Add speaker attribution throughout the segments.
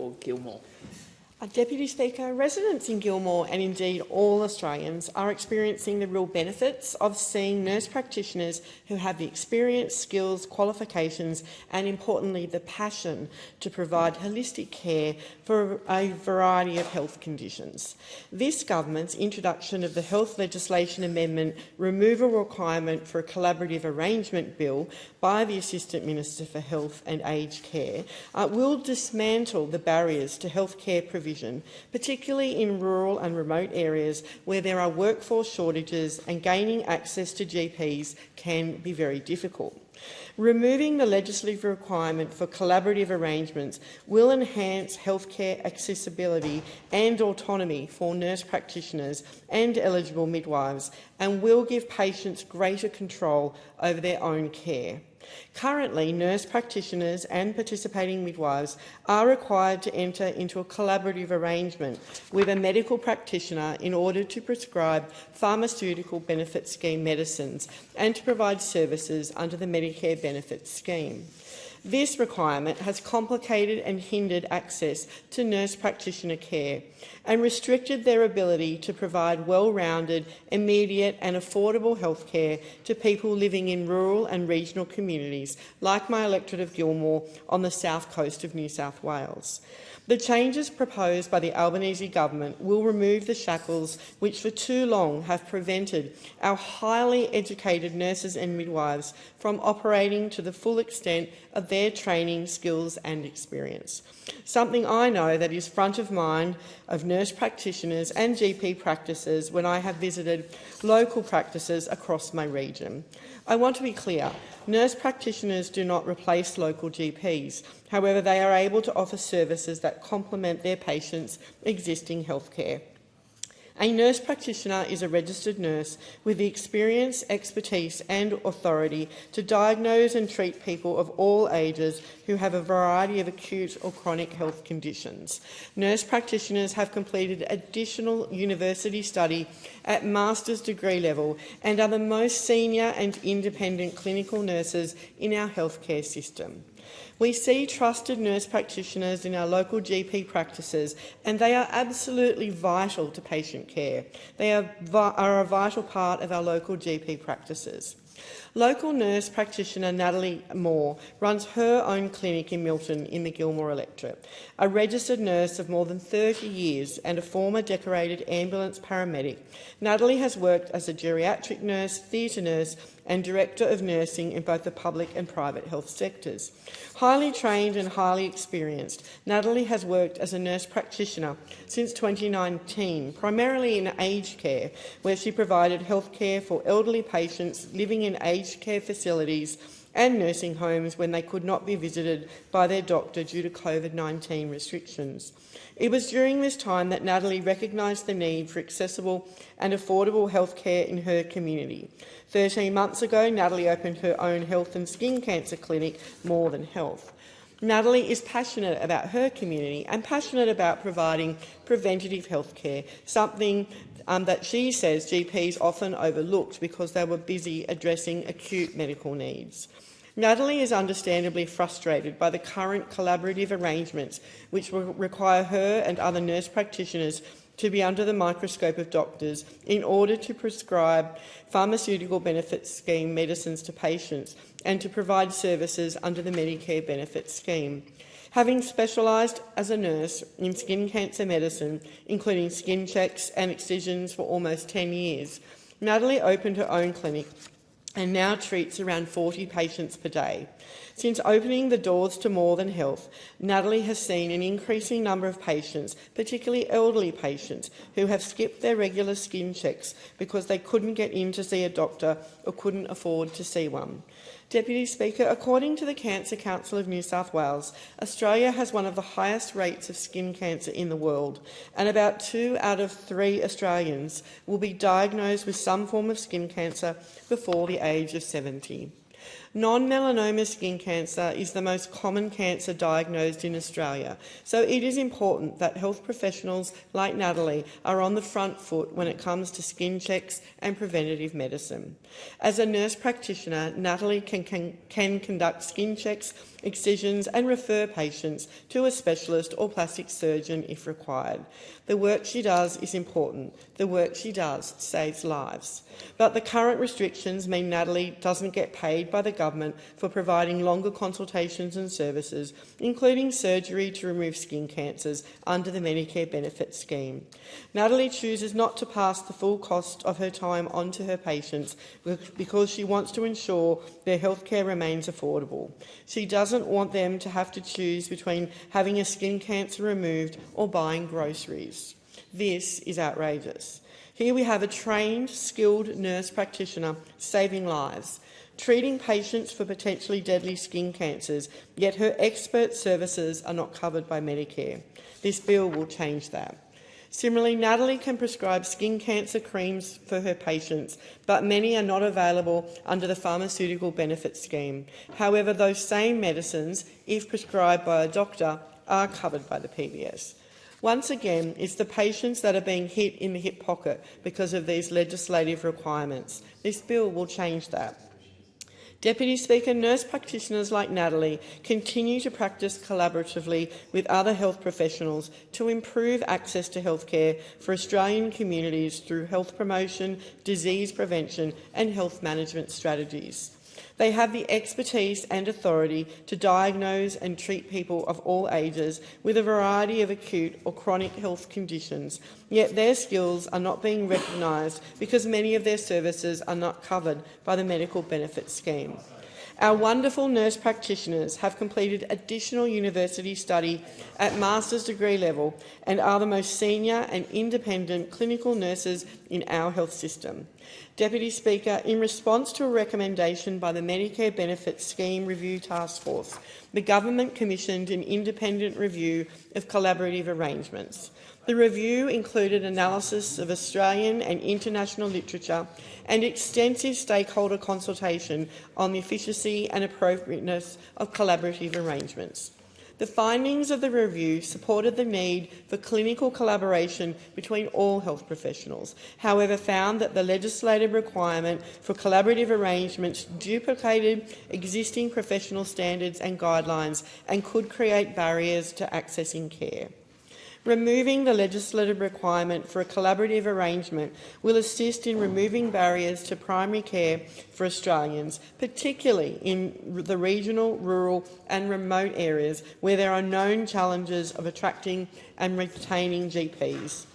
Speaker 1: for Gilmore.
Speaker 2: Deputy Speaker, residents in Gilmore and indeed all Australians are experiencing the real benefits of seeing nurse practitioners who have the experience, skills, qualifications and, importantly, the passion to provide holistic care for a variety of health conditions. This government's introduction of the Health Legislation Amendment removal requirement for a collaborative arrangement bill by the Assistant Minister for Health and Aged Care will dismantle the barriers to healthcare provision, particularly in rural and remote areas where there are workforce shortages and gaining access to GPs can be very difficult. Removing the legislative requirement for collaborative arrangements will enhance healthcare accessibility and autonomy for nurse practitioners and eligible midwives and will give patients greater control over their own care. Currently, nurse practitioners and participating midwives are required to enter into a collaborative arrangement with a medical practitioner in order to prescribe pharmaceutical benefit scheme medicines and to provide services under the Medicare Benefits Scheme. This requirement has complicated and hindered access to nurse practitioner care and restricted their ability to provide well-rounded, immediate and affordable health care to people living in rural and regional communities like my electorate of Gilmore on the south coast of New South Wales. The changes proposed by the Albanese government will remove the shackles which for too long have prevented our highly educated nurses and midwives from operating to the full extent of their training, skills and experience. Something I know that is front of mind of nurse practitioners and GP practices when I have visited local practices across my region. I want to be clear, nurse practitioners do not replace local GPs. However, they are able to offer services that complement their patients' existing healthcare. A nurse practitioner is a registered nurse with the experience, expertise and authority to diagnose and treat people of all ages who have a variety of acute or chronic health conditions. Nurse practitioners have completed additional university study at master's degree level and are the most senior and independent clinical nurses in our healthcare system. We see trusted nurse practitioners in our local GP practices and they are absolutely vital to patient care. They are a vital part of our local GP practices. Local nurse practitioner Natalie Moore runs her own clinic in Milton in the Gilmore electorate. A registered nurse of more than 30 years and a former decorated ambulance paramedic, Natalie has worked as a geriatric nurse, theatre nurse and Director of Nursing in both the public and private health sectors. Highly trained and highly experienced, Natalie has worked as a nurse practitioner since 2019, primarily in aged care, where she provided health care for elderly patients living in aged care facilities and nursing homes when they could not be visited by their doctor due to COVID-19 restrictions. It was during this time that Natalie recognised the need for accessible and affordable health care in her community. 13 months ago, Natalie opened her own health and skin cancer clinic, More Than Health. Natalie is passionate about her community and passionate about providing preventative health care, something that she says GPs often overlooked because they were busy addressing acute medical needs. Natalie is understandably frustrated by the current collaborative arrangements which will require her and other nurse practitioners to be under the microscope of doctors in order to prescribe pharmaceutical benefit scheme medicines to patients and to provide services under the Medicare Benefits Scheme. Having specialised as a nurse in skin cancer medicine, including skin checks and excisions for almost 10 years, Natalie opened her own clinic and now treats around 40 patients per day. Since opening the doors to More Than Health, Natalie has seen an increasing number of patients, particularly elderly patients, who have skipped their regular skin checks because they couldn't get in to see a doctor or couldn't afford to see one. Deputy Speaker, according to the Cancer Council of New South Wales, Australia has one of the highest rates of skin cancer in the world, and about 2 out of 3 Australians will be diagnosed with some form of skin cancer before the age of 70. Non-melanoma skin cancer is the most common cancer diagnosed in Australia, so it is important that health professionals like Natalie are on the front foot when it comes to skin checks and preventative medicine. As a nurse practitioner, Natalie can conduct skin checks excisions and refer patients to a specialist or plastic surgeon if required. The work she does is important. The work she does saves lives. But the current restrictions mean Natalie doesn't get paid by the government for providing longer consultations and services, including surgery to remove skin cancers under the Medicare benefit scheme. Natalie chooses not to pass the full cost of her time on to her patients because she wants to ensure their healthcare remains affordable. She doesn't want them to have to choose between having a skin cancer removed or buying groceries. This is outrageous. Here we have a trained, skilled nurse practitioner saving lives, treating patients for potentially deadly skin cancers, yet her expert services are not covered by Medicare. This bill will change that. Similarly, Natalie can prescribe skin cancer creams for her patients, but many are not available under the pharmaceutical benefit scheme. However, those same medicines, if prescribed by a doctor, are covered by the PBS. Once again, it's the patients that are being hit in the hip pocket because of these legislative requirements. This bill will change that. Deputy Speaker, nurse practitioners like Natalie continue to practice collaboratively with other health professionals to improve access to healthcare for Australian communities through health promotion, disease prevention and health management strategies. They have the expertise and authority to diagnose and treat people of all ages with a variety of acute or chronic health conditions, yet their skills are not being recognised because many of their services are not covered by the medical benefits scheme. Our wonderful nurse practitioners have completed additional university study at master's degree level and are the most senior and independent clinical nurses in our health system. Deputy Speaker, in response to a recommendation by the Medicare Benefits Scheme Review Task Force, the government commissioned an independent review of collaborative arrangements. The review included analysis of Australian and international literature and extensive stakeholder consultation on the efficiency and appropriateness of collaborative arrangements. The findings of the review supported the need for clinical collaboration between all health professionals, however found that the legislative requirement for collaborative arrangements duplicated existing professional standards and guidelines and could create barriers to accessing care. Removing the legislative requirement for a collaborative arrangement will assist in removing barriers to primary care for Australians, particularly in the regional, rural and remote areas where there are known challenges of attracting and retaining GPs.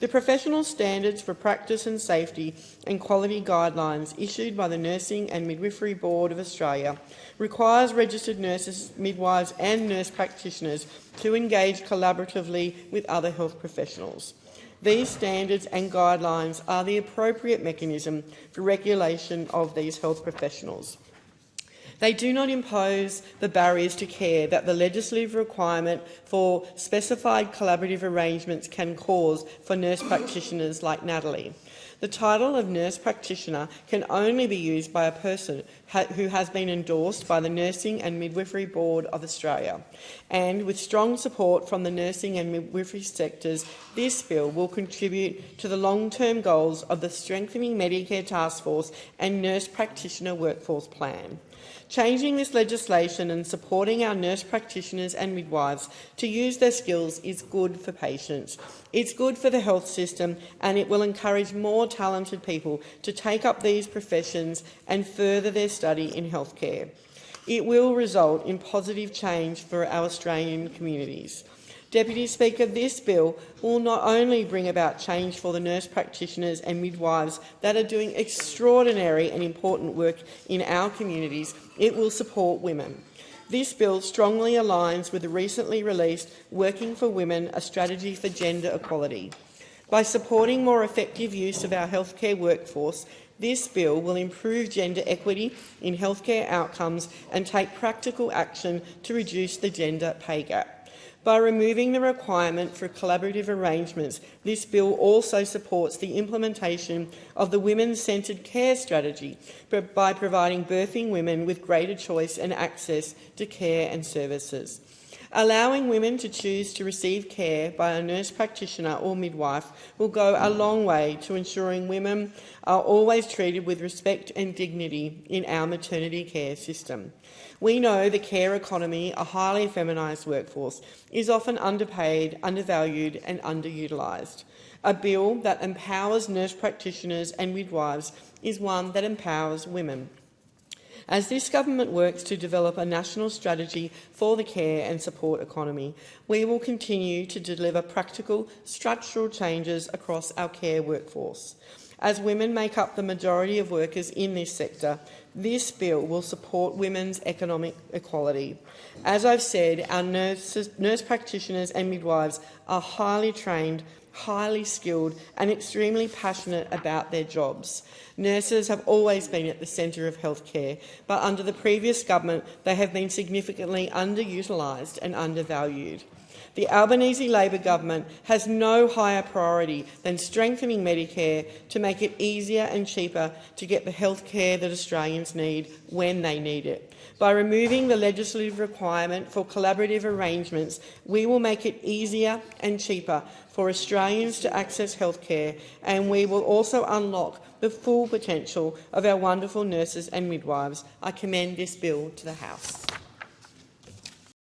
Speaker 2: The professional standards for practice and safety and quality guidelines issued by the Nursing and Midwifery Board of Australia requires registered nurses, midwives and nurse practitioners to engage collaboratively with other health professionals. These standards and guidelines are the appropriate mechanism for regulation of these health professionals. They do not impose the barriers to care that the legislative requirement for specified collaborative arrangements can cause for nurse practitioners like Natalie. The title of nurse practitioner can only be used by a person who has been endorsed by the Nursing and Midwifery Board of Australia. And with strong support from the nursing and midwifery sectors, this bill will contribute to the long-term goals of the Strengthening Medicare Task Force and Nurse Practitioner Workforce Plan. Changing this legislation and supporting our nurse practitioners and midwives to use their skills is good for patients. It's good for the health system, and it will encourage more talented people to take up these professions and further their study in healthcare. It will result in positive change for our Australian communities. Deputy Speaker, this bill will not only bring about change for the nurse practitioners and midwives that are doing extraordinary and important work in our communities, it will support women. This bill strongly aligns with the recently released Working for Women, a Strategy for Gender Equality. By supporting more effective use of our healthcare workforce, this bill will improve gender equity in healthcare outcomes and take practical action to reduce the gender pay gap. By removing the requirement for collaborative arrangements, this bill also supports the implementation of the Women-Centred Care Strategy by providing birthing women with greater choice and access to care and services. Allowing women to choose to receive care by a nurse practitioner or midwife will go a long way to ensuring women are always treated with respect and dignity in our maternity care system. We know the care economy, a highly feminised workforce, is often underpaid, undervalued and underutilised. A bill that empowers nurse practitioners and midwives is one that empowers women. As this government works to develop a national strategy for the care and support economy, we will continue to deliver practical, structural changes across our care workforce. As women make up the majority of workers in this sector, this bill will support women's economic equality. As I've said, our nurse practitioners and midwives are highly trained, highly skilled and extremely passionate about their jobs. Nurses have always been at the centre of healthcare, but under the previous government they have been significantly underutilised and undervalued. The Albanese Labor government has no higher priority than strengthening Medicare to make it easier and cheaper to get the health care that Australians need when they need it. By removing the legislative requirement for collaborative arrangements, we will make it easier and cheaper for Australians to access health care, and we will also unlock the full potential of our wonderful nurses and midwives. I commend this bill to the House.